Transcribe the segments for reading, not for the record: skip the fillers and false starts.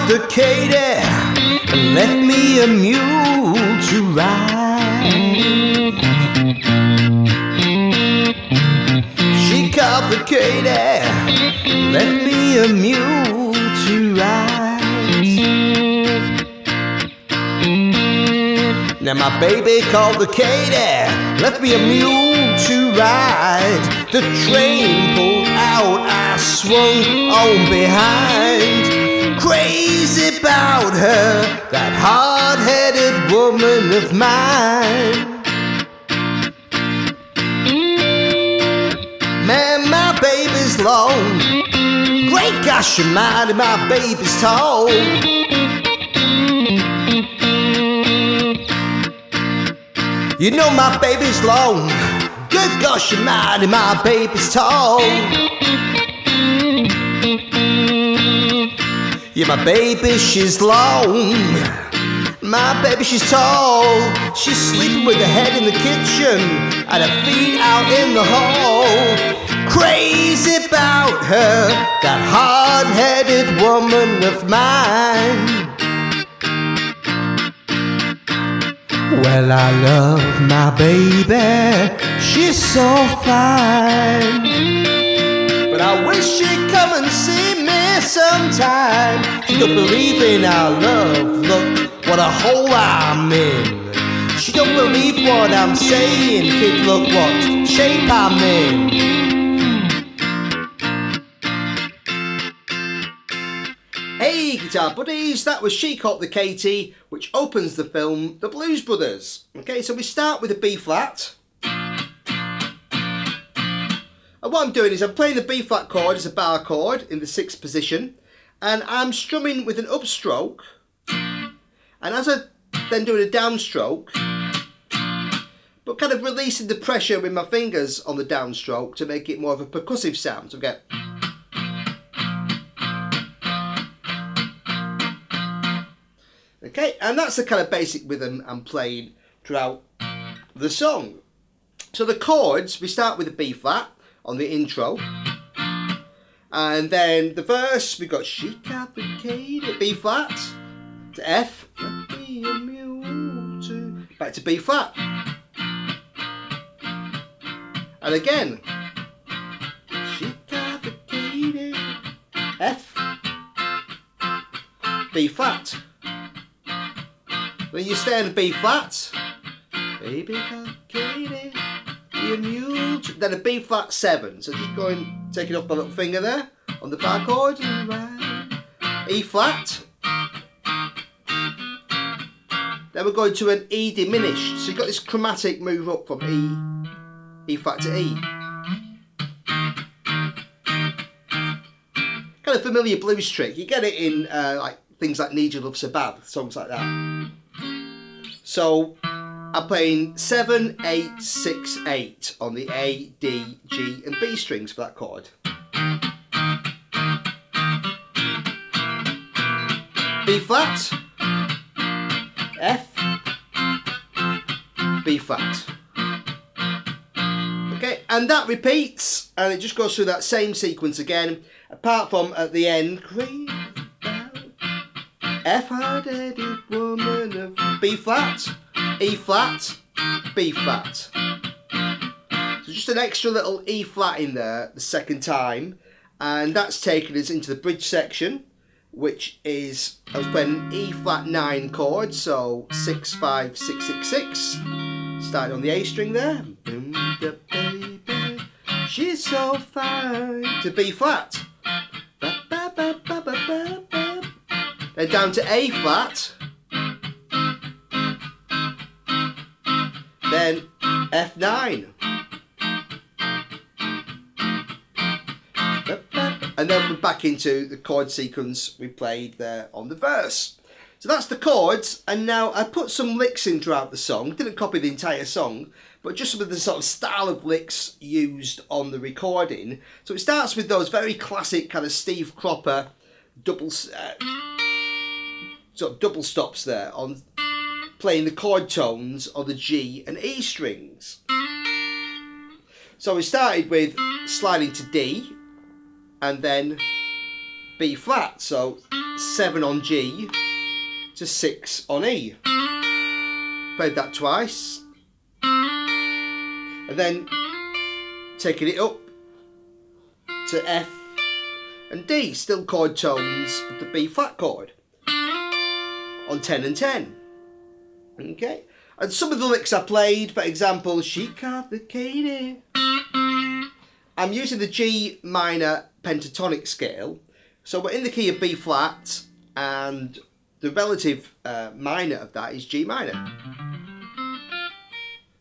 called her Katy and left me a mule to ride. She called her Katy, left me a mule to ride. Now my baby called her Katy, left me a mule to ride. The train pulled out, I swung on behind. Crazy about her, that hard-headed woman of mine. Man, my baby's long. Great gosh almighty, my baby's tall. You know my baby's long. Good gosh almighty, my baby's tall. Yeah, my baby, she's long. My baby, she's tall. She's sleeping with her head in the kitchen and her feet out in the hall. Crazy about her, that hard-headed woman of mine. Well, I love my baby, she's so fine. But I wish she'd come and see me sometime. She don't believe in our love, look what a hole I'm in. She don't believe what I'm saying, kid, look what shape I'm in. Hey guitar buddies, that was She Called the Katy, which opens the film The Blues Brothers. Okay, so we start with a B flat. And what I'm doing is I'm playing the B flat chord as a bar chord in the 6th position, and I'm strumming with an upstroke, and as I then doing a downstroke, but kind of releasing the pressure with my fingers on the downstroke to make it more of a percussive sound. So we get. Okay, and that's the kind of basic rhythm I'm playing throughout the song. So the chords, we start with a B flat on the intro, and then the verse, we got She Called the Katy, B flat to F, back to B flat, and again She Called the Katy, F, B flat. Then you stay on the B flat, baby got Katy, be a mule, then a B flat 7. So just going, taking off my little finger there on the bar chord, E flat. Then we're going to an E diminished. So you've got this chromatic move up from E flat to E. Kind of familiar blues trick. You get it in like things like Need Your Love So Bad, songs like that. So I'm playing 7, 8, 6, 8 on the A, D, G and B strings for that chord. B flat, F, B flat. Okay, and that repeats, and it just goes through that same sequence again, apart from at the end, F hard-headed woman of B flat, E flat, B flat. So just an extra little E flat in there the second time, and that's taken us into the bridge section, which is, I was playing E flat 9 chord, so 6, 5, 6, 6, 6. Starting on the A string there. The baby, she's so fine. To B flat. Then down to A flat, then F9, and then we're back into the chord sequence we played there on the verse. So that's the chords, and now I put some licks in throughout the song. Didn't copy the entire song, but just some of the sort of style of licks used on the recording. So it starts with those very classic kind of Steve Cropper double stops there on playing the chord tones on the G and E strings. So we started with sliding to D, and then B flat. So 7 on G to 6 on E. Played that twice. And then taking it up to F and D, still chord tones of the B flat chord on 10 and 10. Okay, and some of the licks I played, for example, she called the Katy. I'm using the G minor pentatonic scale, so we're in the key of B flat, and the relative minor of that is G minor.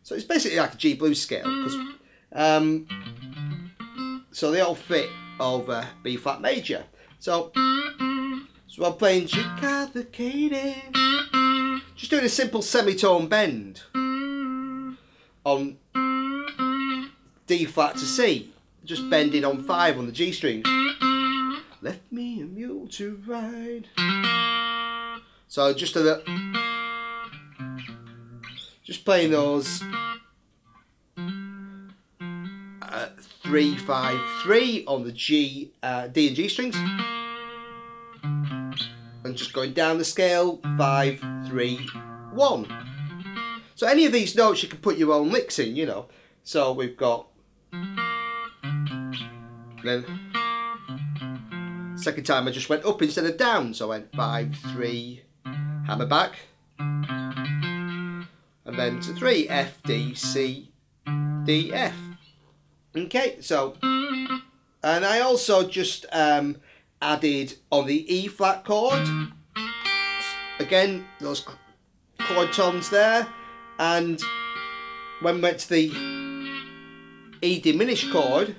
So it's basically like a G blues scale, because so they all fit over B flat major. So I'm playing she called the Katy, just doing a simple semitone bend on D flat to C, just bending on 5 on the G string. Left me a mule to ride. So just playing those 3, 5, 3 on the G, D and G strings, and just going down the scale 5, 3, 1. So any of these notes you can put your own licks in, you know. So we've got, then second time I just went up instead of down, so I went 5, 3, hammer back, and then to 3, F, D, C, D, F. Okay, so, and I also just added on the E flat chord, again, those chord tones there, and when we went to the E diminished chord,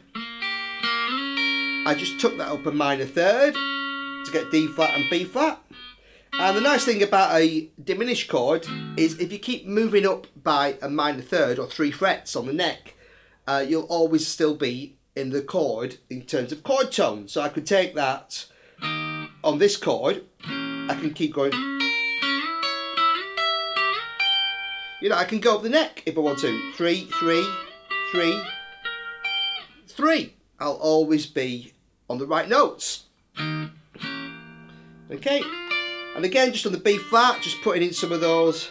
I just took that up a minor third to get D flat and B flat. And the nice thing about a diminished chord is if you keep moving up by a minor third or 3 frets on the neck, you'll always still be in the chord in terms of chord tone. So I could take that on this chord, I can keep going. You know, I can go up the neck if I want to. 3, 3, 3, 3. I'll always be on the right notes. Okay, and again, just on the B flat, just putting in some of those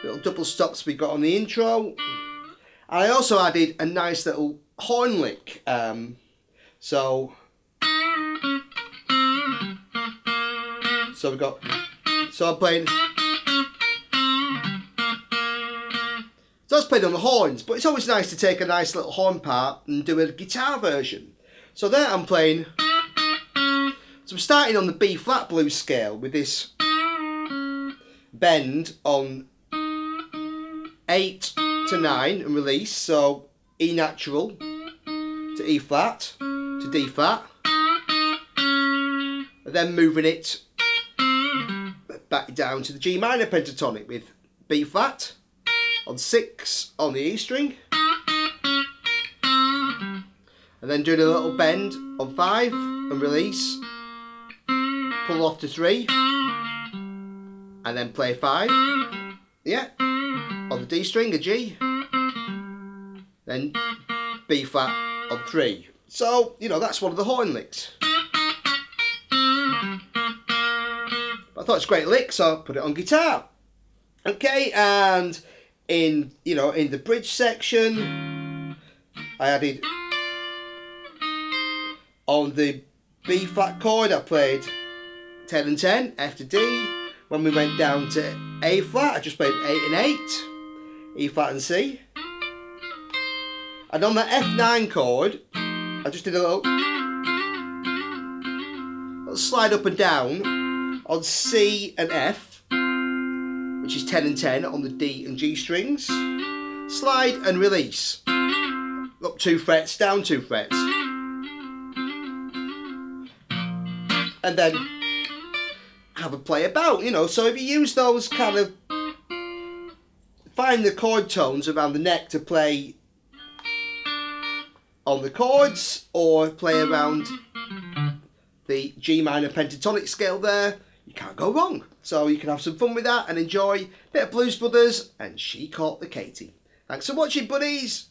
little double stops we got on the intro. And I also added a nice little horn lick. So we've got, so I'm playing, so that's played on the horns, but it's always nice to take a nice little horn part and do a guitar version. So there I'm playing, so I'm starting on the B flat blues scale with this bend on 8 to 9 and release, so E natural to E flat to D flat, and then moving it back down to the G minor pentatonic with B flat on 6 on the E string, and then doing a little bend on 5 and release, pull off to 3, and then play 5, yeah, on the D string, a G, then B flat on 3. So, you know, that's one of the horn licks. But I thought it's a great lick, so I put it on guitar. Okay, and in the bridge section, I added on the B flat chord, I played 10 and 10, F to D. When we went down to A flat, I just played 8 and 8, E flat and C. And on the F9 chord, I just did a little slide up and down on C and F, which is 10 and 10 on the D and G strings. Slide and release. Up 2 frets, down 2 frets. And then have a play about, you know. So if you use those kind of, find the chord tones around the neck to play on the chords, or play around the G minor pentatonic scale there, you can't go wrong. So you can have some fun with that and enjoy a bit of Blues Brothers and She Caught the Katy. Thanks for watching, buddies.